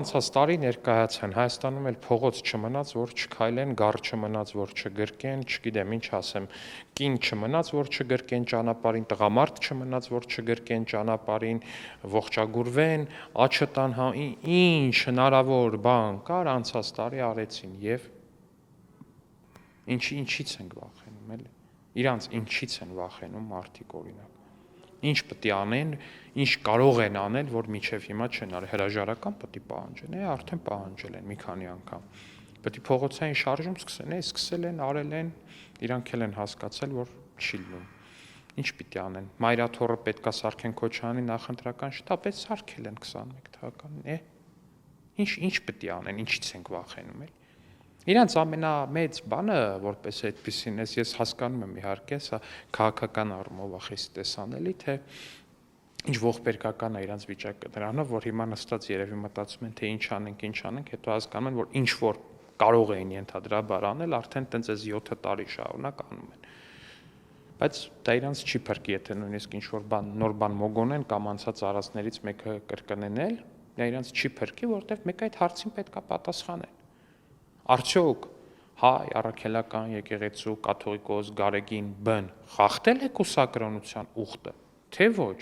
անցած տարի ներկայացան Հայաստանում էլ փողոց չմնաց, որ չքայլեն, գառ չմնաց, որ չգրկեն, չգիտեմ ինչ ասեմ, կին չմնաց, որ չգրկեն ճանապարհին, տղամարդ չմնաց, որ չգրկեն ճանապարհին, ողջագուրվեն, աչը տան, հա, ինչ հնարավոր բան կար անցած տարի արեցին եւ ինչից ենք վախենում, էլի։ Իրանց ինչից են վախենում մարդիկ օրինակ։ Ինչ պետք է անեն, ինչ կարող են անել, որ միջև հիմա չեն արել, հրաժարական պետք է պահանջեն, արդեն պահանջել են մի քանի անգամ։ Պետք է փողոցային շարժում սկսեն, սկսել են, արել են, իրանք էլ են հասկացել, որ չի լինում։ Ինչ պիտի անեն։ Մայրաթոռը պետքա սարքեն Քոչարյանի նախընտրական շտաբ, սարքել են 21 թվականին, Ինչ պետք է անեն, ինչից ենք վախենում, էլի։ Իրանց ամենամեծ բանը, որպես այդպեսին ես հասկանում եմ իհարկե, սա քաղաքական առումով ախիստ տեսանելի, թե ինչ ողբերգական է իրանց վիճակը դրանով, որ հիմա նստած երևի մտածում են, թե ինչ անենք, հետո հասկանում են, որ ինչ որ կարող էին ենթադրաբար անել, արդեն տենց այս 7 տարի շարունակ անում են։ Բայց դա իրանց չի փրկի, եթե նույնիսկ ինչ որ նոր բան մոգոնեն կամ անցած արածներից մեկը կրկնեն, դա իրանց չի փրկի, որովհետև մեկ այդ հարցին պետքա պատասխանեն։ Արդյոք հայ առաքելական եկեղեցու կաթողիկոս Գարեգին Բ-ն խախտել է կուսակրոնության ուխտը, թե ոչ։